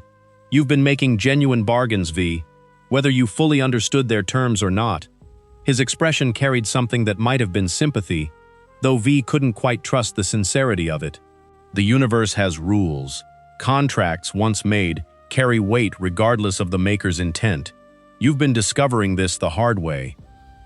You've been making genuine bargains, V, whether you fully understood their terms or not. His expression carried something that might have been sympathy, though V couldn't quite trust the sincerity of it. The universe has rules. Contracts once made carry weight regardless of the maker's intent. You've been discovering this the hard way.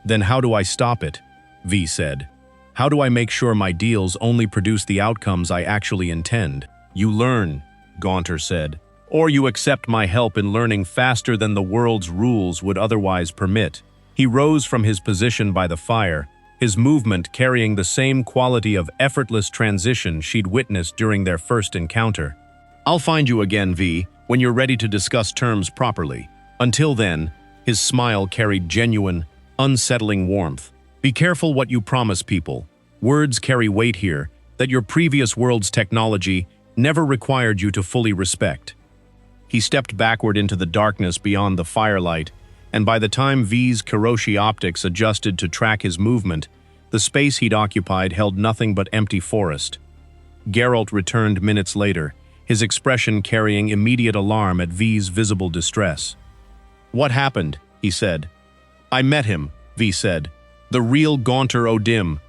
Then how do I stop it? V said. How do I make sure my deals only produce the outcomes I actually intend? You learn, Gaunter said, or you accept my help in learning faster than the world's rules would otherwise permit. He rose from his position by the fire, his movement carrying the same quality of effortless transition she'd witnessed during their first encounter. I'll find you again, V, when you're ready to discuss terms properly. Until then, his smile carried genuine, unsettling warmth. Be careful what you promise people. Words carry weight here that your previous world's technology never required you to fully respect. He stepped backward into the darkness beyond the firelight, and by the time V's Kiroshi optics adjusted to track his movement, the space he'd occupied held nothing but empty forest. Geralt returned minutes later, his expression carrying immediate alarm at V's visible distress. What happened? He said. I met him, V said. The real Gaunter O'Dimm.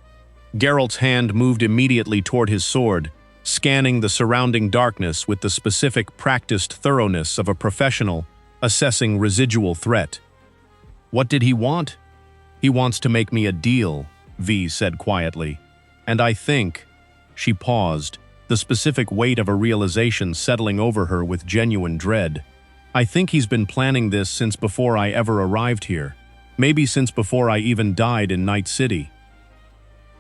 Geralt's hand moved immediately toward his sword, scanning the surrounding darkness with the specific practiced thoroughness of a professional assessing residual threat. What did he want? He wants to make me a deal, V said quietly. And I think, she paused, the specific weight of a realization settling over her with genuine dread. I think he's been planning this since before I ever arrived here. Maybe since before I even died in Night City.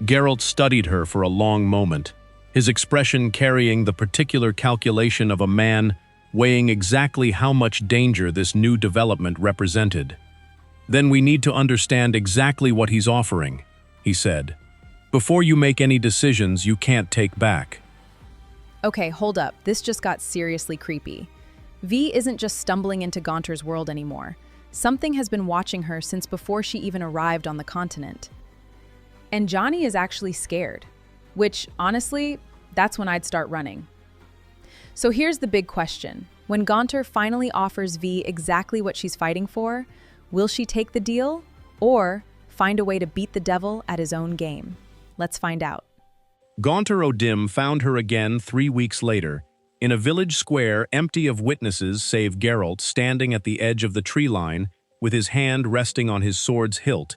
Geralt studied her for a long moment, his expression carrying the particular calculation of a man weighing exactly how much danger this new development represented. Then we need to understand exactly what he's offering, he said. Before you make any decisions you can't take back. Okay, hold up. This just got seriously creepy. V isn't just stumbling into Gaunter's world anymore. Something has been watching her since before she even arrived on the continent. And Johnny is actually scared, which, honestly, that's when I'd start running. So here's the big question. When Gaunter finally offers V exactly what she's fighting for, will she take the deal or find a way to beat the devil at his own game? Let's find out. Gaunter O'Dimm found her again 3 weeks later, in a village square empty of witnesses save Geralt standing at the edge of the tree line with his hand resting on his sword's hilt,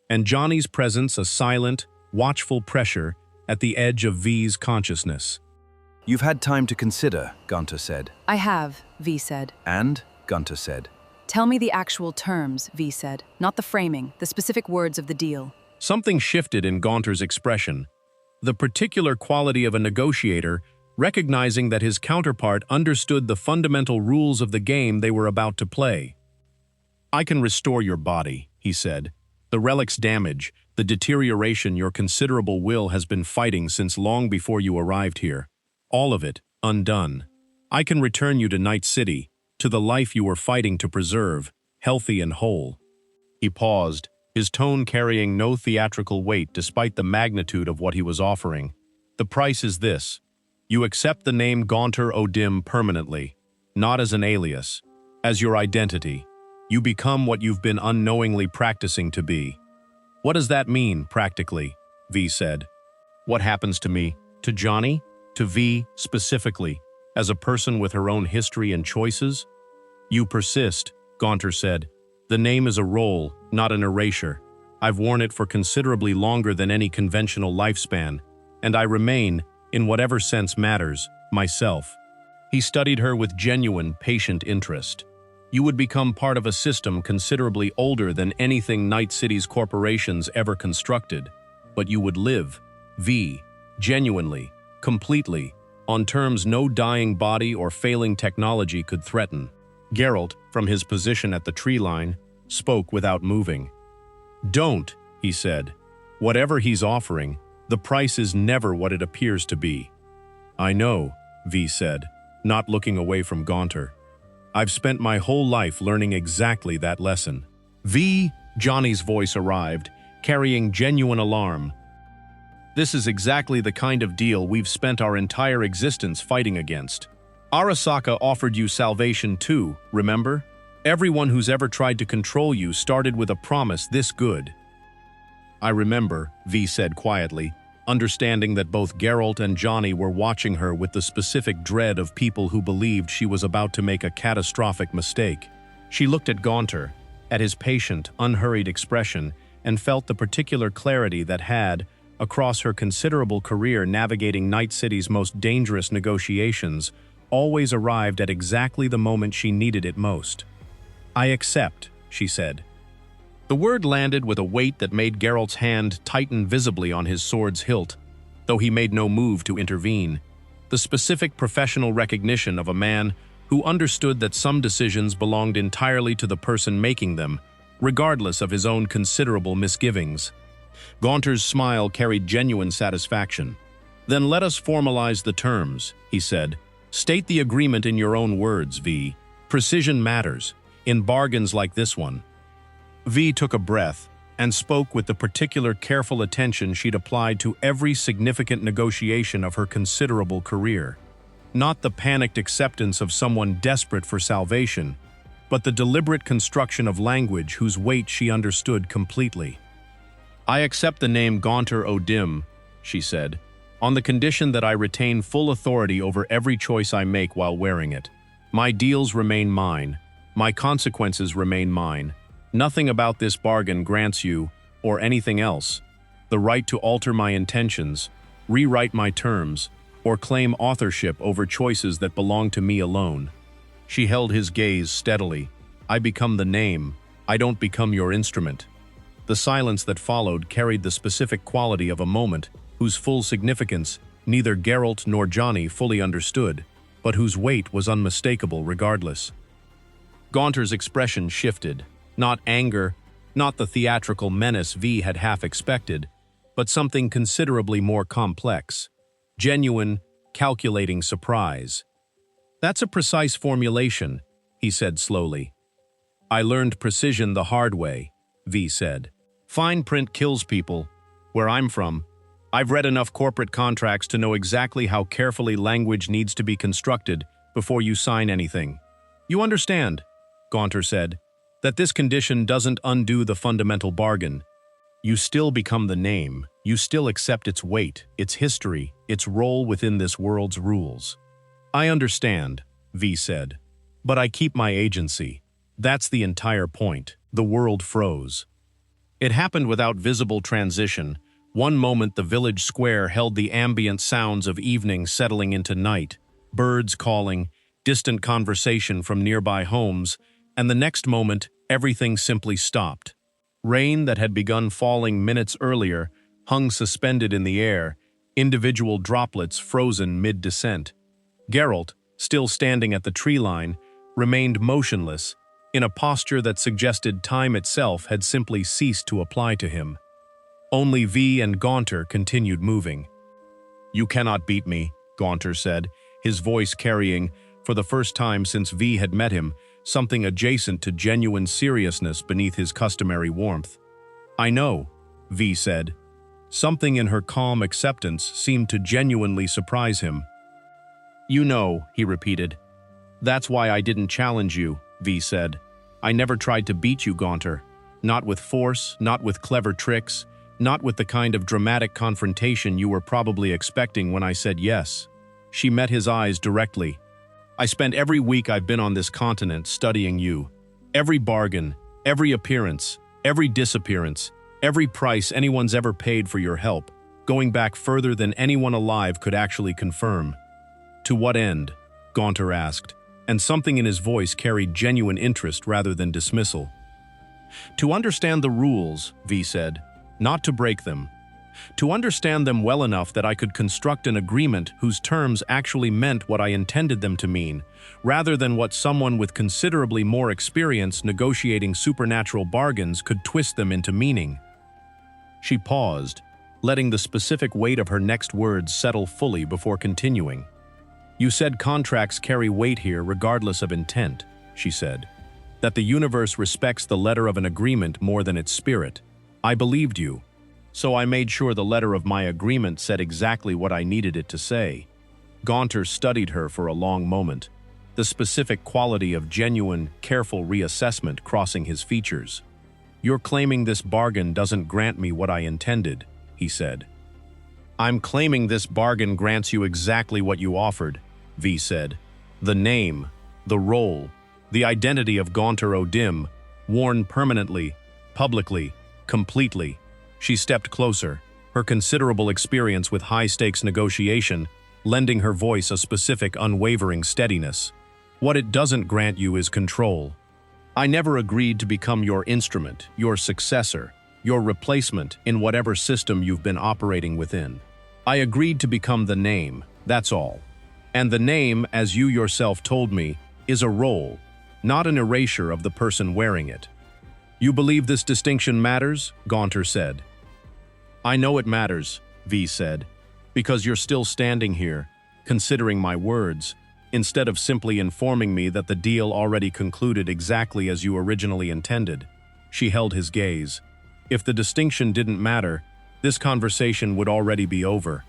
and Johnny's presence a silent, watchful pressure at the edge of V's consciousness. You've had time to consider, Gaunter said. I have, V said. And, Gaunter said. Tell me the actual terms, V said, not the framing, the specific words of the deal. Something shifted in Gaunter's expression. the particular quality of a negotiator, recognizing that his counterpart understood the fundamental rules of the game they were about to play. "I can restore your body," he said. "The relic's damage, the deterioration your considerable will has been fighting since long before you arrived here. All of it, undone. I can return you to Night City, to the life you were fighting to preserve, healthy and whole." He paused, his tone carrying no theatrical weight despite the magnitude of what he was offering. "The price is this. You accept the name Gaunter O'Dimm permanently, not as an alias, as your identity. You become what you've been unknowingly practicing to be." "What does that mean, practically?" V said. "What happens to me? To Johnny? To V, specifically, as a person with her own history and choices?" "You persist," Gaunter said. "The name is a role, not an erasure. I've worn it for considerably longer than any conventional lifespan, and I remain, in whatever sense matters, myself." He studied her with genuine, patient interest. "You would become part of a system considerably older than anything Night City's corporations ever constructed, but you would live, V, genuinely, completely, on terms no dying body or failing technology could threaten." Geralt, from his position at the tree line, spoke without moving. "Don't," he said. "Whatever he's offering, the price is never what it appears to be." "I know," V said, not looking away from Gaunter. "I've spent my whole life learning exactly that lesson." "V," Johnny's voice arrived, carrying genuine alarm. "This is exactly the kind of deal we've spent our entire existence fighting against. Arasaka offered you salvation too, remember? Everyone who's ever tried to control you started with a promise this good." "I remember," V said quietly, understanding that both Geralt and Johnny were watching her with the specific dread of people who believed she was about to make a catastrophic mistake. She looked at Gaunter, at his patient, unhurried expression, and felt the particular clarity that had, across her considerable career navigating Night City's most dangerous negotiations, always arrived at exactly the moment she needed it most. "I accept," she said. The word landed with a weight that made Geralt's hand tighten visibly on his sword's hilt, though he made no move to intervene. The specific professional recognition of a man who understood that some decisions belonged entirely to the person making them, regardless of his own considerable misgivings. Gaunter's smile carried genuine satisfaction. "Then let us formalize the terms," he said. "State the agreement in your own words, V. Precision matters, in bargains like this one." V took a breath and spoke with the particular careful attention she'd applied to every significant negotiation of her considerable career. Not the panicked acceptance of someone desperate for salvation, but the deliberate construction of language whose weight she understood completely. "I accept the name Gaunter O'Dimm," she said, "on the condition that I retain full authority over every choice I make while wearing it. My deals remain mine. My consequences remain mine. Nothing about this bargain grants you, or anything else, the right to alter my intentions, rewrite my terms, or claim authorship over choices that belong to me alone." She held his gaze steadily. "I become the name. I don't become your instrument." The silence that followed carried the specific quality of a moment whose full significance neither Geralt nor Johnny fully understood, but whose weight was unmistakable regardless. Gaunter's expression shifted. Not anger, not the theatrical menace V had half expected, but something considerably more complex. Genuine, calculating surprise. "That's a precise formulation," he said slowly. "I learned precision the hard way," V said. "Fine print kills people. Where I'm from, I've read enough corporate contracts to know exactly how carefully language needs to be constructed before you sign anything. You understand," Gaunter said, "that this condition doesn't undo the fundamental bargain. You still become the name, you still accept its weight, its history, its role within this world's rules." "I understand," V said, "but I keep my agency. That's the entire point." The world froze. It happened without visible transition. One moment the village square held the ambient sounds of evening settling into night, birds calling, distant conversation from nearby homes, and the next moment, everything simply stopped. Rain that had begun falling minutes earlier hung suspended in the air, individual droplets frozen mid-descent. Geralt, still standing at the tree line, remained motionless, in a posture that suggested time itself had simply ceased to apply to him. Only V and Gaunter continued moving. "You cannot beat me," Gaunter said, his voice carrying, for the first time since V had met him, something adjacent to genuine seriousness beneath his customary warmth. "I know," V said. Something in her calm acceptance seemed to genuinely surprise him. "You know," he repeated. "That's why I didn't challenge you," V said. "I never tried to beat you, Gaunter. Not with force, not with clever tricks, not with the kind of dramatic confrontation you were probably expecting when I said yes." She met his eyes directly. "I spent every week I've been on this continent studying you. Every bargain, every appearance, every disappearance, every price anyone's ever paid for your help, going back further than anyone alive could actually confirm." "To what end?" Gaunter asked, and something in his voice carried genuine interest rather than dismissal. "To understand the rules," V said, "not to break them. To understand them well enough that I could construct an agreement whose terms actually meant what I intended them to mean, rather than what someone with considerably more experience negotiating supernatural bargains could twist them into meaning." She paused, letting the specific weight of her next words settle fully before continuing. "You said contracts carry weight here regardless of intent," she said. "That the universe respects the letter of an agreement more than its spirit. I believed you. So I made sure the letter of my agreement said exactly what I needed it to say." Gaunter studied her for a long moment, the specific quality of genuine, careful reassessment crossing his features. "You're claiming this bargain doesn't grant me what I intended," he said. "I'm claiming this bargain grants you exactly what you offered," V said. "The name, the role, the identity of Gaunter O'Dimm, worn permanently, publicly, completely." She stepped closer, her considerable experience with high-stakes negotiation lending her voice a specific, unwavering steadiness. "What it doesn't grant you is control. I never agreed to become your instrument, your successor, your replacement in whatever system you've been operating within. I agreed to become the name, that's all. And the name, as you yourself told me, is a role, not an erasure of the person wearing it." "You believe this distinction matters?" Gaunter said. "I know it matters," V said, "because you're still standing here, considering my words, instead of simply informing me that the deal already concluded exactly as you originally intended." She held his gaze. "If the distinction didn't matter, this conversation would already be over."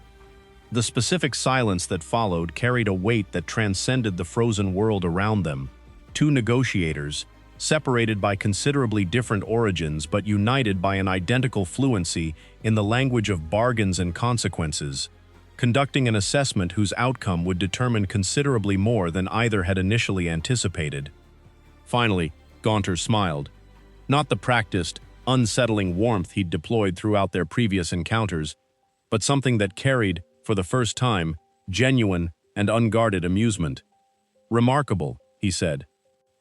The specific silence that followed carried a weight that transcended the frozen world around them. Two negotiators, separated by considerably different origins but united by an identical fluency in the language of bargains and consequences, conducting an assessment whose outcome would determine considerably more than either had initially anticipated. Finally, Gaunter smiled. Not the practiced, unsettling warmth he'd deployed throughout their previous encounters, but something that carried, for the first time, genuine and unguarded amusement. "Remarkable," he said.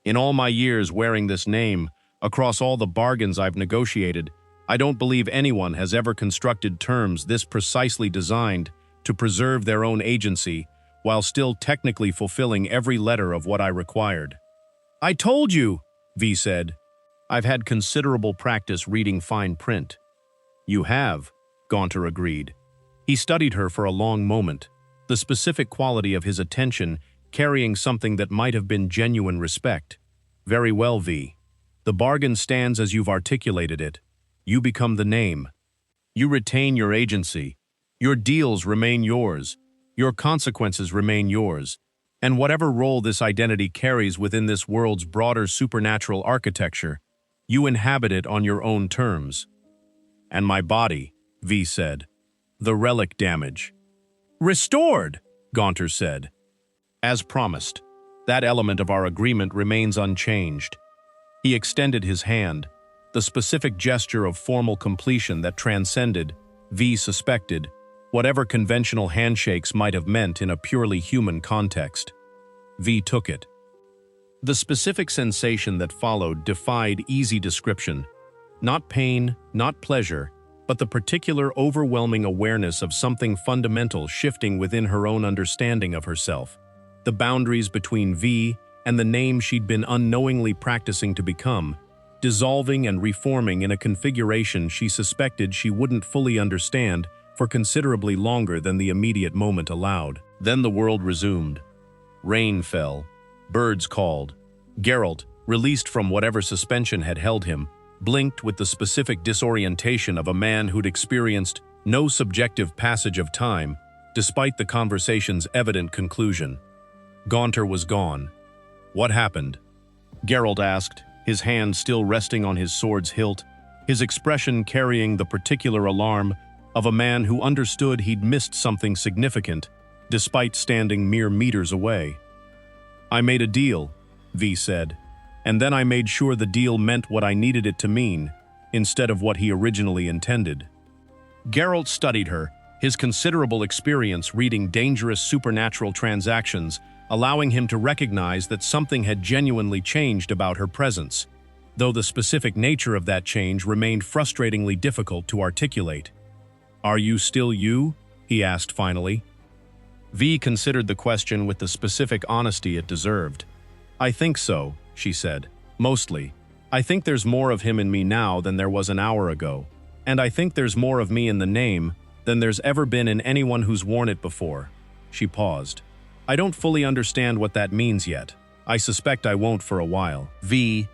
"In all my years wearing this name, across all the bargains I've negotiated, I don't believe anyone has ever constructed terms this precisely designed to preserve their own agency while still technically fulfilling every letter of what I required." "I told you," V said. "I've had considerable practice reading fine print." "You have," Gaunter agreed. He studied her for a long moment, the specific quality of his attention carrying something that might have been genuine respect. "Very well, V. The bargain stands as you've articulated it. You become the name. You retain your agency. Your deals remain yours. Your consequences remain yours. And whatever role this identity carries within this world's broader supernatural architecture, you inhabit it on your own terms." "And my body," V said. "The relic damage." "Restored," Gaunter said. "As promised, that element of our agreement remains unchanged." He extended his hand, the specific gesture of formal completion that transcended, V suspected, whatever conventional handshakes might have meant in a purely human context. V took it. The specific sensation that followed defied easy description. Not pain, not pleasure, but the particular overwhelming awareness of something fundamental shifting within her own understanding of herself. The boundaries between V and the name she'd been unknowingly practicing to become, dissolving and reforming in a configuration she suspected she wouldn't fully understand for considerably longer than the immediate moment allowed. Then the world resumed. Rain fell. Birds called. Geralt, released from whatever suspension had held him, blinked with the specific disorientation of a man who'd experienced no subjective passage of time, despite the conversation's evident conclusion. Gaunter was gone. What happened? Geralt asked, his hand still resting on his sword's hilt, his expression carrying the particular alarm of a man who understood he'd missed something significant, despite standing mere meters away. I made a deal, V said, and then I made sure the deal meant what I needed it to mean, instead of what he originally intended. Geralt studied her, his considerable experience reading dangerous supernatural transactions, allowing him to recognize that something had genuinely changed about her presence, though the specific nature of that change remained frustratingly difficult to articulate. Are you still you? He asked finally. V considered the question with the specific honesty it deserved. I think so, she said. Mostly. I think there's more of him in me now than there was an hour ago. And I think there's more of me in the name than there's ever been in anyone who's worn it before. She paused. I don't fully understand what that means yet. I suspect I won't for a while. V.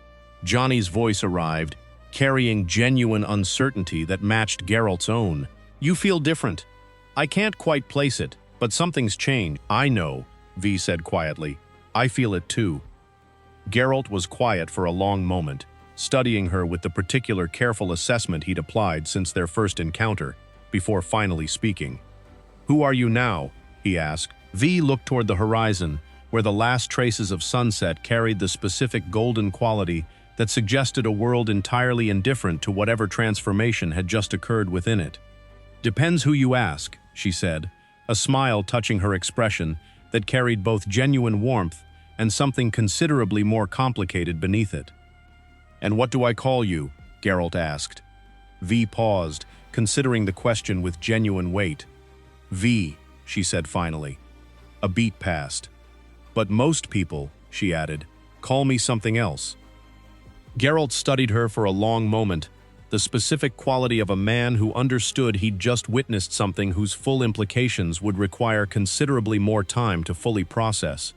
Johnny's voice arrived, carrying genuine uncertainty that matched Geralt's own. You feel different. I can't quite place it, but something's changed. I know, V said quietly. I feel it too. Geralt was quiet for a long moment, studying her with the particular careful assessment he'd applied since their first encounter, before finally speaking. Who are you now? He asked. V looked toward the horizon, where the last traces of sunset carried the specific golden quality that suggested a world entirely indifferent to whatever transformation had just occurred within it. Depends who you ask, she said, a smile touching her expression that carried both genuine warmth and something considerably more complicated beneath it. And what do I call you? Geralt asked. V paused, considering the question with genuine weight. V, she said finally. A beat passed. But most people, she added, call me something else. Geralt studied her for a long moment, the specific quality of a man who understood he'd just witnessed something whose full implications would require considerably more time to fully process.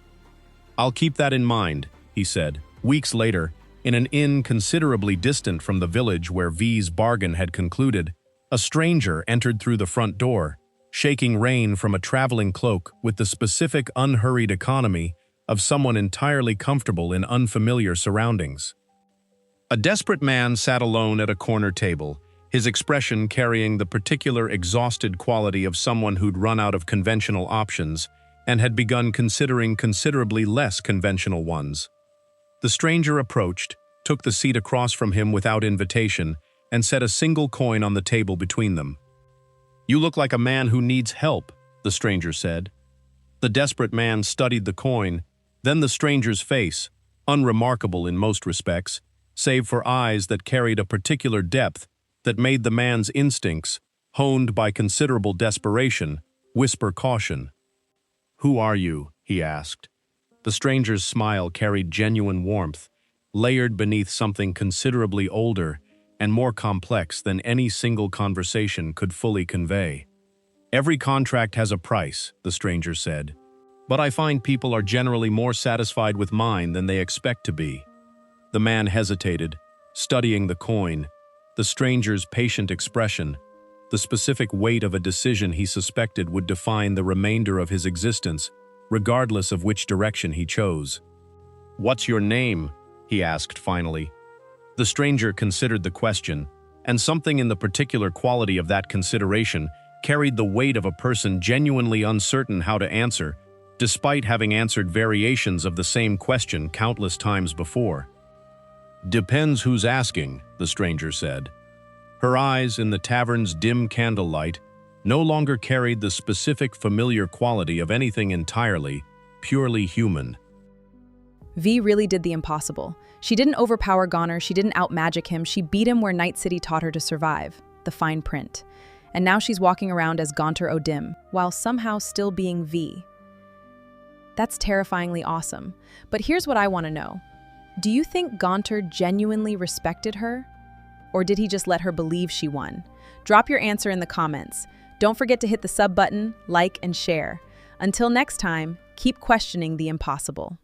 I'll keep that in mind, he said. Weeks later, in an inn considerably distant from the village where V's bargain had concluded, a stranger entered through the front door, shaking rain from a traveling cloak with the specific unhurried economy of someone entirely comfortable in unfamiliar surroundings. A desperate man sat alone at a corner table, his expression carrying the particular exhausted quality of someone who'd run out of conventional options and had begun considering considerably less conventional ones. The stranger approached, took the seat across from him without invitation, and set a single coin on the table between them. You look like a man who needs help, the stranger said. The desperate man studied the coin, then the stranger's face, unremarkable in most respects, save for eyes that carried a particular depth that made the man's instincts, honed by considerable desperation, whisper caution. Who are you? He asked. The stranger's smile carried genuine warmth, layered beneath something considerably older and more complex than any single conversation could fully convey. Every contract has a price, the stranger said, but I find people are generally more satisfied with mine than they expect to be. The man hesitated, studying the coin, the stranger's patient expression, the specific weight of a decision he suspected would define the remainder of his existence, regardless of which direction he chose. What's your name? He asked finally. The stranger considered the question, and something in the particular quality of that consideration carried the weight of a person genuinely uncertain how to answer, despite having answered variations of the same question countless times before. Depends who's asking, the stranger said. Her eyes, in the tavern's dim candlelight, no longer carried the specific familiar quality of anything entirely, purely human. V really did the impossible. She didn't overpower Gaunter, she didn't outmagic him, she beat him where Night City taught her to survive. the fine print. And now she's walking around as Gaunter O'Dimm, while somehow still being V. That's terrifyingly awesome. But here's what I want to know. Do you think Gaunter genuinely respected her? Or did he just let her believe she won? Drop your answer in the comments. Don't forget to hit the sub button, like, and share. Until next time, keep questioning the impossible.